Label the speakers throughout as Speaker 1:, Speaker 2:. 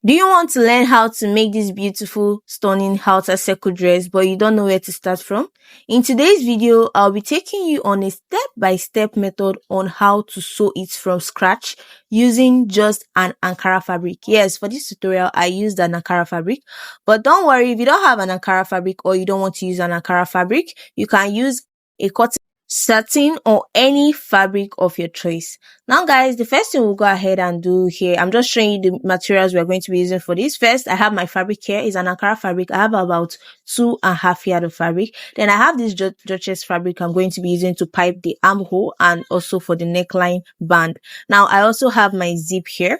Speaker 1: Do you want to learn how to make this beautiful, stunning halter circle dress, but you don't know where to start from? In today's video, I'll be taking you on a step-by-step method on how to sew it from scratch using just an Ankara fabric. Yes, for this tutorial, I used an Ankara fabric, but don't worry, if you don't have an Ankara fabric or you don't want to use an Ankara fabric, you can use a cotton, satin, or any fabric of your choice. Now guys, the first thing we'll go ahead and do here, I'm just showing you the materials we're going to be using for this. First, I have my fabric here. It's an Ankara fabric. I have about 2.5 yards of fabric. Then I have this Georgette fabric I'm going to be using to pipe the armhole and also for the neckline band. Now I also have my zip here.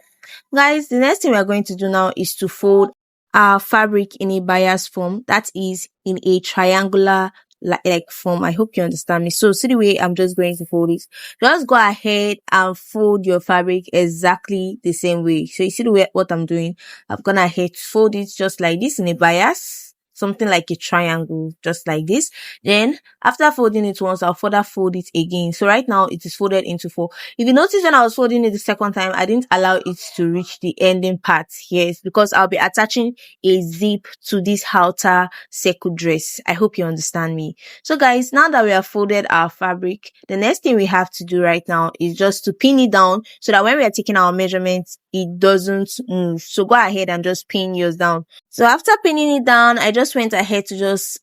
Speaker 1: Guys, the next thing we're going to do now is to fold our fabric in a bias form, that is in a triangular like form. I hope you understand me. So see the way I'm just going to fold it. Just go ahead and fold your fabric exactly the same way. So you see the way what I'm doing. I'm gonna ahead fold it just like this in a bias, something like a triangle, just like this. Then after folding it once, I'll further fold it again. So right now it is folded into 4. If you notice, when I was folding it the second time, I didn't allow it to reach the ending part here. It's because I'll be attaching a zip to this halter circle dress. I hope you understand me. So guys, now that we have folded our fabric, the next thing we have to do right now is just to pin it down so that when we are taking our measurements, it doesn't move. So go ahead and just pin yours down. So after pinning it down, I just went ahead to just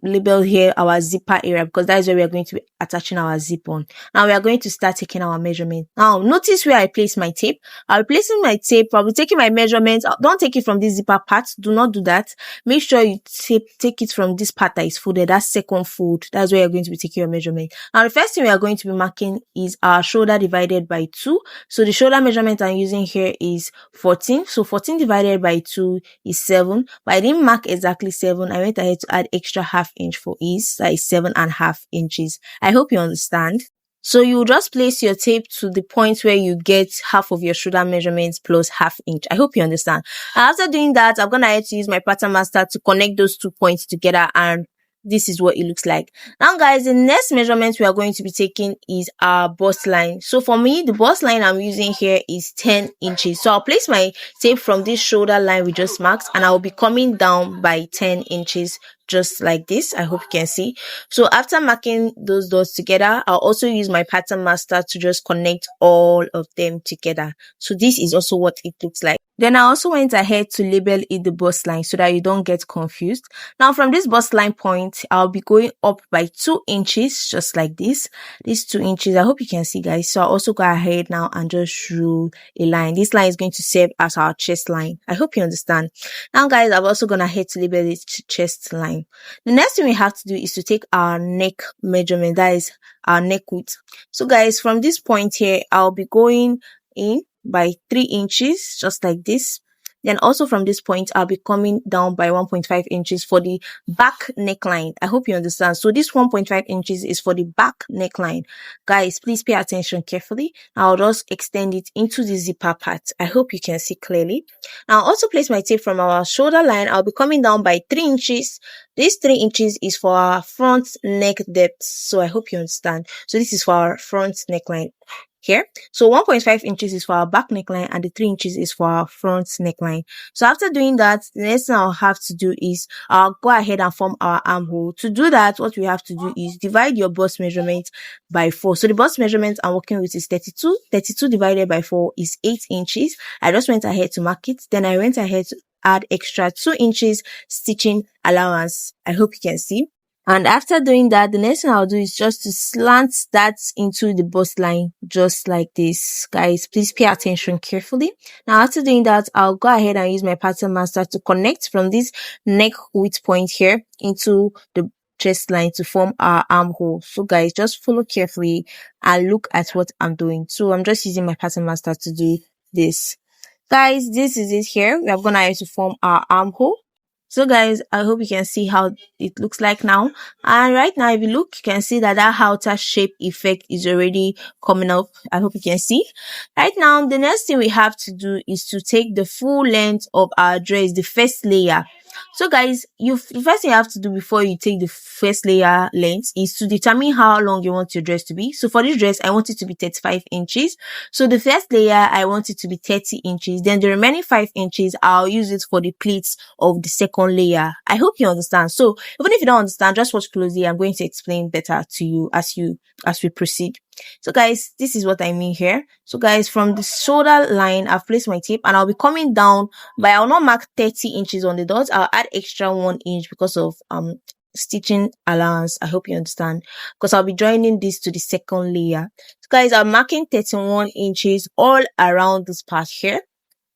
Speaker 1: label here our zipper area, because that is where we are going to be attaching our zip on. Now we are going to start taking our measurement. Now notice where I place my tape. I'll be placing my tape. I'll be taking my measurements. Don't take it from this zipper part. Do not do that. Make sure you take it from this part that is folded. That's second fold. That's where you're going to be taking your measurement. Now the first thing we are going to be marking is our shoulder divided by 2. So the shoulder measurement I'm using here is 14. So 14 divided by 2 is 7. But I didn't mark exactly 7. I went ahead to add extra half inch for ease. That is 7.5 inches. I hope you understand. So you just place your tape to the point where you get half of your shoulder measurements plus half inch. I hope you understand. And after doing that, I'm gonna have to use my pattern master to connect those 2 points together, and this is what it looks like. Now guys, the next measurement we are going to be taking is our bust line. So for me, the bust line I'm using here is 10 inches. So I'll place my tape from this shoulder line we just marked, and I'll be coming down by 10 inches just like this. I hope you can see. So after marking those dots together, I'll also use my pattern master to just connect all of them together. So this is also what it looks like. Then I also went ahead to label it the bust line so that you don't get confused. Now from this bust line point, I'll be going up by 2 inches just like this. These 2 inches, I hope you can see guys. So I'll also go ahead now and just draw a line. This line is going to serve as our chest line. I hope you understand. Now guys, I'm also going to head to label it chest line. The next thing we have to do is to take our neck measurement, that is our neck width. So guys, from this point here, I'll be going in by 3 inches just like this. Then also from this point, I'll be coming down by 1.5 inches for the back neckline. I hope you understand. So this 1.5 inches is for the back neckline. Guys, please pay attention carefully. I'll just extend it into the zipper part. I hope you can see clearly. Now I'll also place my tape from our shoulder line. I'll be coming down by 3 inches. This 3 inches is for our front neck depth. So I hope you understand. So this is for our front neckline here. So 1.5 inches is for our back neckline, and the 3 inches is for our front neckline. So after doing that, the next thing I'll have to do is I'll go ahead and form our armhole. To do that, what we have to do is divide your bust measurement by 4. So the bust measurement I'm working with is 32. 32 divided by 4 is 8 inches. I just went ahead to mark it. Then I went ahead to add extra 2 inches stitching allowance. I hope you can see. And after doing that, the next thing I'll do is just to slant that into the bust line, just like this. Guys, please pay attention carefully. Now, after doing that, I'll go ahead and use my pattern master to connect from this neck width point here into the chest line to form our armhole. So guys, just follow carefully and look at what I'm doing. So I'm just using my pattern master to do this. Guys, this is it here. We are going to have to form our armhole. So guys, I hope you can see how it looks like now. And right now, if you look, you can see that halter shape effect is already coming up. I hope you can see. Right now, the next thing we have to do is to take the full length of our dress, the first layer. So guys, the first thing you have to do before you take the first layer length is to determine how long you want your dress to be. So for this dress, I want it to be 35 inches. So the first layer, I want it to be 30 inches. Then the remaining 5 inches, I'll use it for the pleats of the second layer. I hope you understand. So even if you don't understand, just watch closely. I'm going to explain better to you as we proceed. So guys, this is what I mean here. So guys, from the shoulder line, I've placed my tape and I'll be coming down, but I'll not mark 30 inches on the dots. I'll add extra 1 inch because of stitching allowance. I hope you understand, because I'll be joining this to the second layer. So guys, I'm marking 31 inches all around this part here.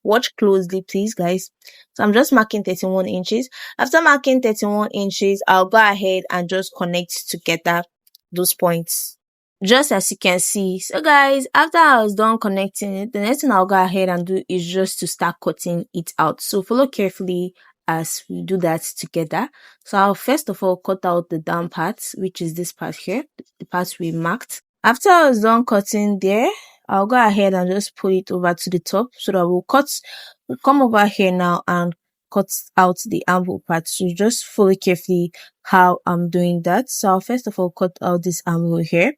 Speaker 1: Watch closely, please, guys. So I'm just marking 31 inches. After marking 31 inches, I'll go ahead and just connect together those points, just as you can see. So guys, after I was done connecting it, the next thing I'll go ahead and do is just to start cutting it out. So follow carefully as we do that together. So I'll first of all cut out the down part, which is this part here, the part we marked. After I was done cutting there, I'll go ahead and just pull it over to the top so that we'll come over here now and cut out the armhole part. So just follow carefully how I'm doing that. So I'll first of all cut out this armhole here.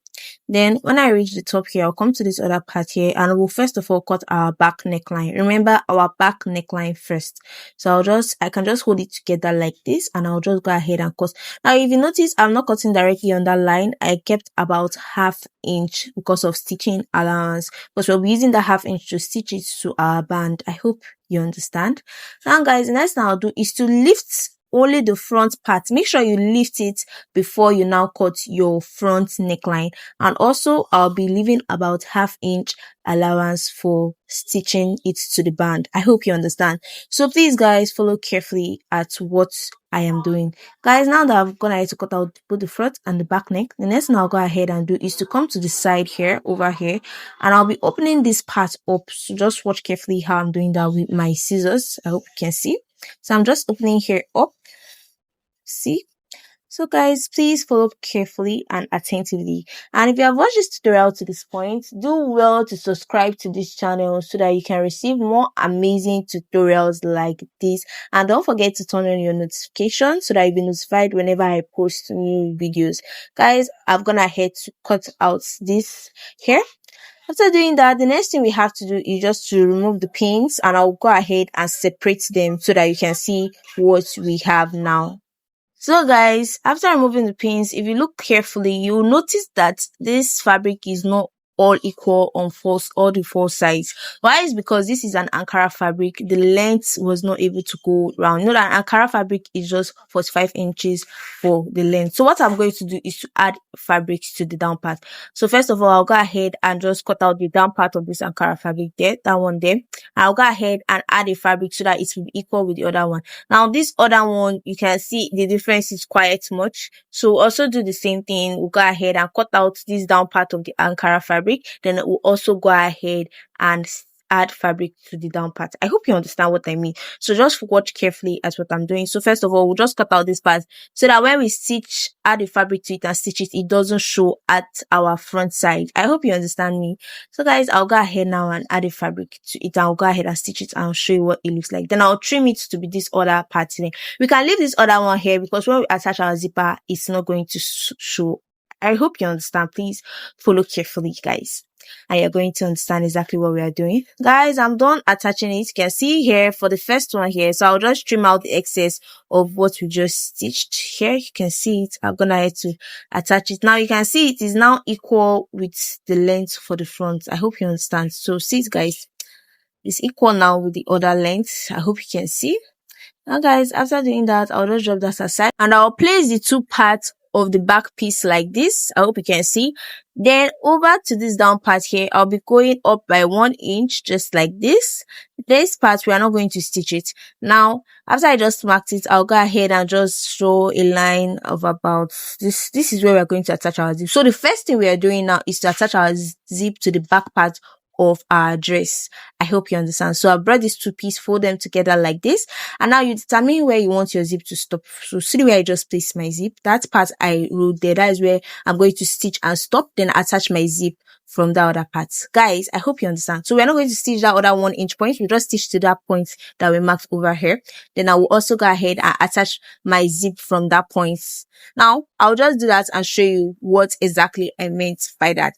Speaker 1: Then when I reach the top here, I'll come to this other part here and we'll first of all cut our back neckline. Remember our back neckline first. So I can just hold it together like this and I'll just go ahead and cut. Now if you notice, I'm not cutting directly on that line. I kept about ½ inch because of stitching allowance, because we'll be using the ½ inch to stitch it to our band. I hope you understand. Now guys, the next thing I'll do is to lift only the front part. Make sure you lift it before you now cut your front neckline. And also I'll be leaving about ½ inch allowance for stitching it to the band. I hope you understand. So please guys, follow carefully at what I am doing. Guys, now that I've gone ahead to cut out both the front and the back neck, the next thing I'll go ahead and do is to come to the side here, over here, and I'll be opening this part up. So just watch carefully how I'm doing that with my scissors. I hope you can see. So I'm just opening here up. See? So guys, please follow carefully and attentively. And if you have watched this tutorial to this point, do well to subscribe to this channel so that you can receive more amazing tutorials like this. And don't forget to turn on your notifications so that you'll be notified whenever I post new videos. Guys, I've gone ahead to cut out this here. After doing that, the next thing we have to do is just to remove the pins, and I'll go ahead and separate them so that you can see what we have now. So guys, after removing the pins, if you look carefully, you'll notice that this fabric is not all equal on all the four sides. Why? Is because this is an Ankara fabric. The length was not able to go round. You know that Ankara fabric is just 45 inches for the length. So what I'm going to do is to add fabrics to the down part. So first of all, I'll go ahead and just cut out the down part of this Ankara fabric there, that one there. I'll go ahead and add a fabric so that it will be equal with the other one. Now this other one, you can see the difference is quite much. So also do the same thing. We'll go ahead and cut out this down part of the Ankara fabric. Then we'll also go ahead and add fabric to the down part. I hope you understand what I mean. So just watch carefully at what I'm doing. So first of all, we'll just cut out this part so that when we add the fabric to it and stitch it, it doesn't show at our front side. I hope you understand me. So guys, I'll go ahead now and add a fabric to it. I'll go ahead and stitch it and I'll show you what it looks like. Then I'll trim it to be this other part here. We can leave this other one here because when we attach our zipper, it's not going to show. I hope you understand. Please follow carefully, guys, and you're going to understand exactly what we are doing. Guys, I'm done attaching it. You can see here for the first one here. So I'll just trim out the excess of what we just stitched here. You can see it. I'm gonna have to attach it. Now you can see it is now equal with the length for the front. I hope you understand. So see it, guys. It's equal now with the other length. I hope you can see. Now guys, after doing that, I'll just drop that aside and I'll place the two parts of the back piece like this. I hope you can see. Then over to this down part here, I'll be going up by 1 inch just like this. This part we are not going to stitch it. Now after I just marked it, I'll go ahead and just show a line of about this. This is where we're going to attach our zip. So the first thing we are doing now is to attach our zip to the back part of our dress. I hope you understand. So I brought these two pieces, fold them together like this, and now you determine where you want your zip to stop. So see where I just placed my zip. That part I wrote there, that is where I'm going to stitch and stop, then attach my zip from that other part. Guys, I hope you understand. So we're not going to stitch that other 1 inch point. We just stitch to that point that we marked over here. Then I will also go ahead and attach my zip from that point. Now I'll just do that and show you what exactly I meant by that.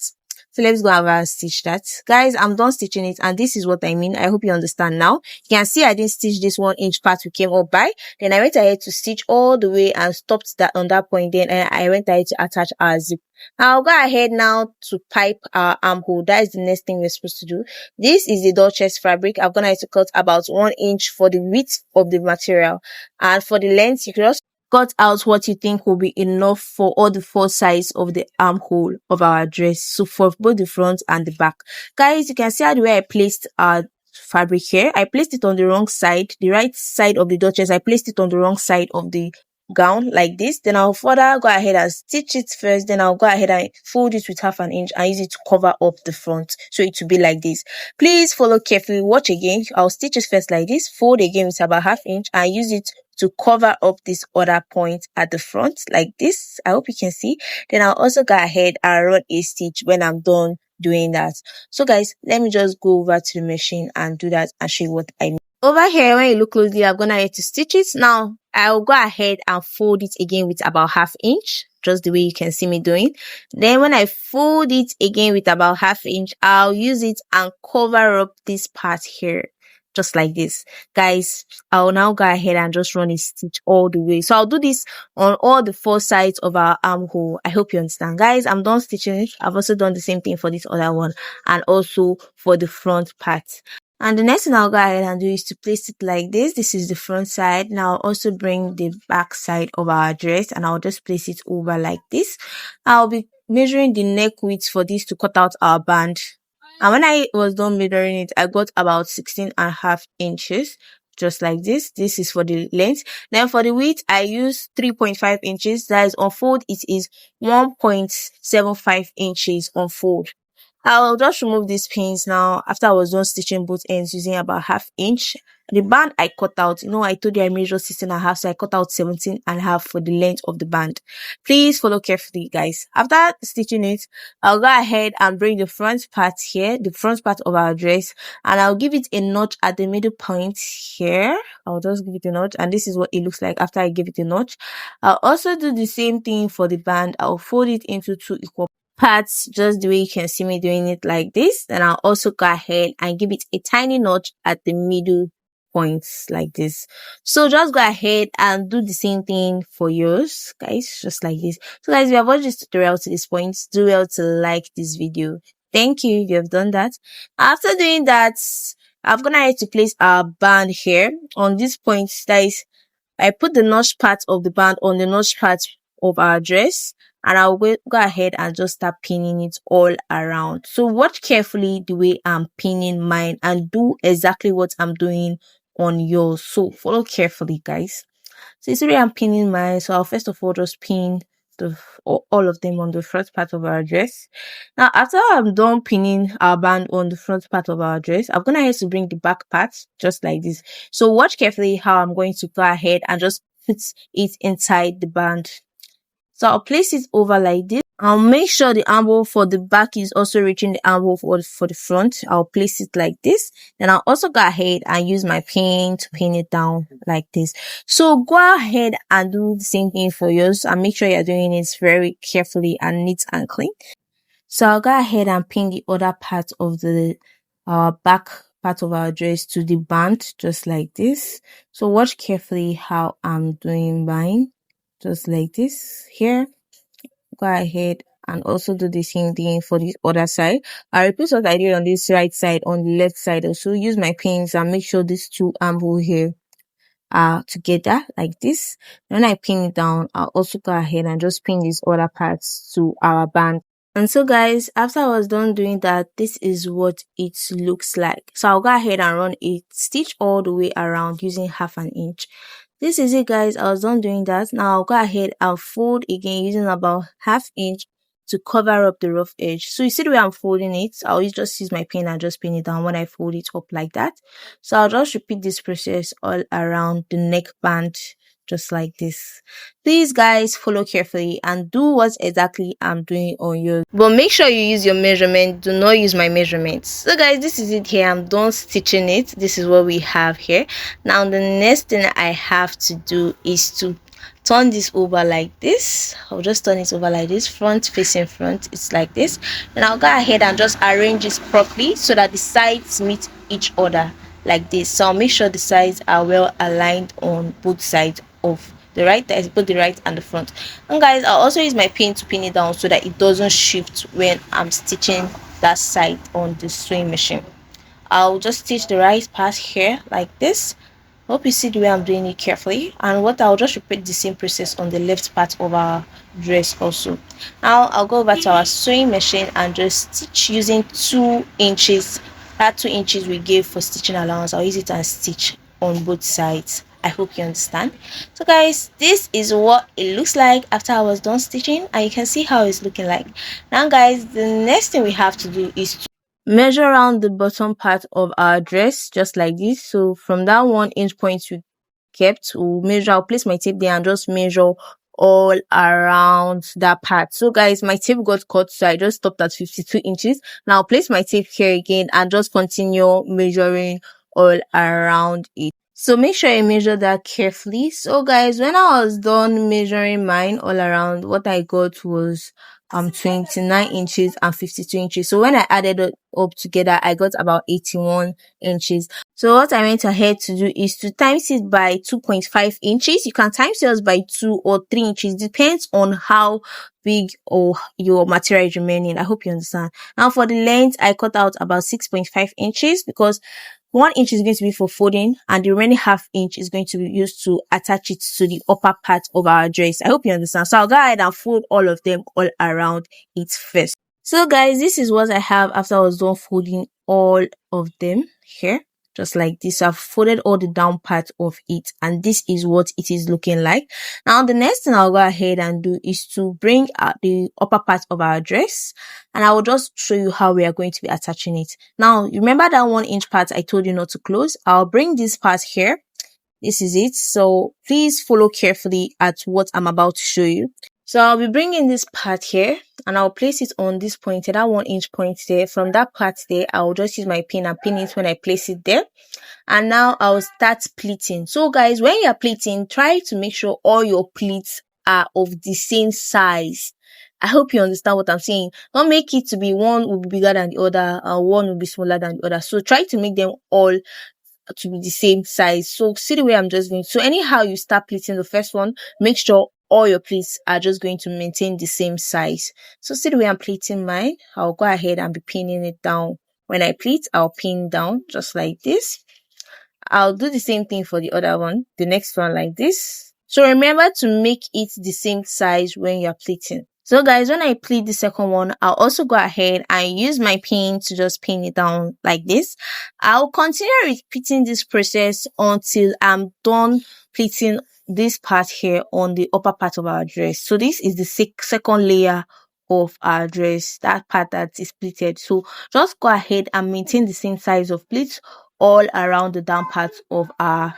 Speaker 1: So let's go have and stitch that. Guys, I'm done stitching it, and this is what I mean. I hope you understand now. You can see I didn't stitch this 1 inch part we came up by. Then I went ahead to stitch all the way and stopped that on that point. Then I went ahead to attach our zip. I'll go ahead now to pipe our armhole. That is the next thing we're supposed to do. This is the Dutchess fabric. I'm gonna have to cut about 1 inch for the width of the material, and for the length you can just cut out what you think will be enough for all the 4 sides of the armhole of our dress. So for both the front and the back. Guys, you can see how the way I placed our fabric here. I placed it on the wrong side, the right side of the Dutchess. I placed it on the wrong side of the gown like this. Then I'll further go ahead and stitch it first. Then I'll go ahead and fold it with 1/2 inch and use it to cover up the front, so it will be like this. Please follow carefully, watch again. I'll stitch it first like this, fold again with about 1/2 inch and use it to cover up this other point at the front like this. I hope you can see. Then I'll also go ahead and run a stitch when I'm done doing that. So guys, let me just go over to the machine and do that and show you what I mean. Over here, when you look closely, I'm gonna have to stitch it. Now I'll go ahead and fold it again with about 1/2 inch, just the way you can see me doing. Then when I fold it again with about 1/2 inch, I'll use it and cover up this part here, just like this. Guys, I'll now go ahead and just run a stitch all the way. So I'll do this on all the 4 sides of our armhole. I hope you understand. Guys, I'm done stitching it. I've also done the same thing for this other one and also for the front part. And the next thing I'll go ahead and do is to place it like this. This is the front side. Now I'll also bring the back side of our dress and I'll just place it over like this. I'll be measuring the neck width for this to cut out our band. And when I was done measuring it, I got about 16.5 inches, just like this. This is for the length. Then for the width, I use 3.5 inches. That is on fold, it is 1.75 inches on fold. I'll just remove these pins now after I was done stitching both ends using about 1/2 inch. The band I cut out, I told you I measured 16.5, so I cut out 17.5 for the length of the band. Please follow carefully, guys. After stitching it, I'll go ahead and bring the front part here, the front part of our dress, and I'll give it a notch at the middle point here. I'll just give it a notch, and this is what it looks like after I give it a notch. I'll also do the same thing for the band. I'll fold it into 2 equal parts, just the way you can see me doing it like this. Then I'll also go ahead and give it a tiny notch at the middle points like this. So just go ahead and do the same thing for yours, guys, just like this. So guys, if you have watched this tutorial to this point, do well to like this video. Thank you if you have done that. After doing that, I'm gonna have to place our band here on this point. That is, I put the notch part of the band on the notch part of our dress, and I'll go ahead and just start pinning it all around. So watch carefully the way I'm pinning mine and do exactly what I'm doing on yours. So follow carefully, guys. So you see where I'm pinning mine. So I'll first of all just pin all of them on the front part of our dress. Now after I'm done pinning our band on the front part of our dress, I'm gonna have to bring the back part just like this. So watch carefully how I'm going to go ahead and just put it inside the band. So I'll place it over like this. I'll make sure the armhole for the back is also reaching the armhole for the front. I'll place it like this. Then I'll also go ahead and use my pin to pin it down like this. So go ahead and do the same thing for yours and make sure you're doing it very carefully and neat and clean. So I'll go ahead and pin the other part of the back part of our dress to the band just like this. So watch carefully how I'm doing mine. Just like this here. Go ahead and also do the same thing for the other side. I repeat what I did on this right side, on the left side. Also use my pins and make sure these 2 armholes here are together like this. When I pin it down, I'll also go ahead and just pin these other parts to our band. And so guys, after I was done doing that, this is what it looks like. So I'll go ahead and run a stitch all the way around using 1/2 inch. This is it, guys. I was done doing that. Now I'll go ahead and fold again using about 1/2 inch to cover up the rough edge. So you see the way I'm folding it, I'll just use my pen and just pin it down when I fold it up like that. So I'll just repeat this process all around the neckband, just like this. Please guys, follow carefully and do what exactly I'm doing on yours, but make sure you use your measurement. Do not use my measurements. So guys, this is it here. I'm done stitching it. This is what we have here. Now the next thing I have to do is to turn this over like this. I'll just turn it over like this, front facing front. It's like this, and I'll go ahead and just arrange this properly so that the sides meet each other like this. So I'll make sure the sides are well aligned on both sides of the right, that is both the right and the front. And guys, I'll also use my pin to pin it down so that it doesn't shift when I'm stitching that side on the sewing machine. I'll just stitch the right part here like this. Hope you see the way I'm doing it carefully. And what I'll just repeat the same process on the left part of our dress also. Now I'll go over to our sewing machine and just stitch using 2 inches. That 2 inches we gave for stitching allowance, I'll use it and stitch on both sides. I hope you understand. So guys, this is what it looks like after I was done stitching, and you can see how it's looking like. Now guys, the next thing we have to do is to measure around the bottom part of our dress, just like this. So from that 1 inch point we kept, we'll measure. I'll place my tape there and just measure all around that part. So guys, my tape got cut, so I just stopped at 52 inches. Now I'll place my tape here again and just continue measuring all around it. So make sure you measure that carefully. So guys, when I was done measuring mine all around, what I got was 29 inches and 52 inches. So when I added it up together, I got about 81 inches. So what I went ahead to do is to times it by 2.5 inches. You can times yours by 2 or 3 inches, depends on how big or your material is remaining. I hope you understand. Now for the length, I cut out about 6.5 inches because 1 inch is going to be for folding and the remaining half inch is going to be used to attach it to the upper part of our dress. I hope you understand. So I'll go ahead and fold all of them all around it first. So guys, this is what I have after I was done folding all of them here. Just like this. I've folded all the down part of it and this is what it is looking like. Now the next thing I'll go ahead and do is to bring out the upper part of our dress and I will just show you how we are going to be attaching it. Now remember that 1 inch part I told you not to close. I'll bring this part here. This is it. So please follow carefully at what I'm about to show you. So I'll be bringing this part here and I'll place it on this point, that 1 inch point there. From that part there, I'll just use my pin and pin it when I place it there. And now I'll start pleating. So guys, when you're pleating, try to make sure all your pleats are of the same size. I hope you understand what I'm saying. Don't make it to be one will be bigger than the other and one will be smaller than the other. So try to make them all to be the same size. So see the way I'm just doing. So anyhow you start pleating the first one, make sure all your pleats are just going to maintain the same size. So see the way I'm pleating mine. I'll go ahead and be pinning it down. When I pleat, I'll pin down just like this. I'll do the same thing for the other one, the next one like this. So remember to make it the same size when you're pleating. So guys, when I pleat the second one, I'll also go ahead and use my pin to just pin it down like this. I'll continue repeating this process until I'm done pleating this part here on the upper part of our dress. So this is the second layer of our dress, that part that is pleated. So just go ahead and maintain the same size of pleats all around the down part of our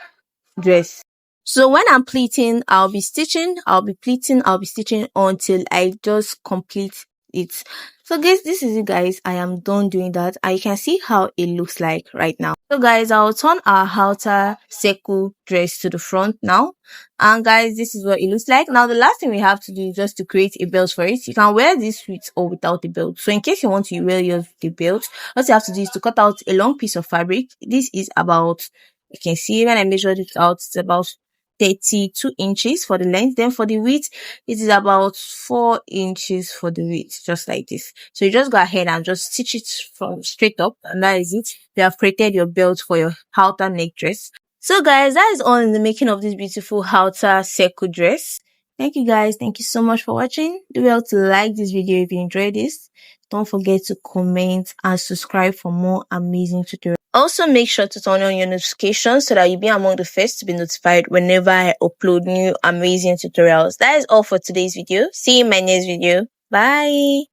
Speaker 1: dress. So when I'm pleating, I'll be stitching, I'll be pleating, I'll be stitching until I just complete it. So guys, this is it guys. I am done doing that and you can see how it looks like right now. So guys, I'll turn our halter circle dress to the front now. And guys, this is what it looks like. Now the last thing we have to do is just to create a belt for it. You can wear this with or without the belt. So in case you want to wear yours with the belt, what you have to do is to cut out a long piece of fabric. This is about, you can see when I measured it out, it's about 32 inches for the length. Then for the width, it is about 4 inches for the width, just like this. So you just go ahead and just stitch it from straight up, and that is it. You have created your belt for your halter neck dress. So guys, that is all in the making of this beautiful halter circle dress. Thank you guys. Thank you so much for watching. Do well to like this video if you enjoyed this. Don't forget to comment and subscribe for more amazing tutorials. Also, make sure to turn on your notifications so that you'll be among the first to be notified whenever I upload new amazing tutorials. That is all for today's video. See you in my next video. Bye.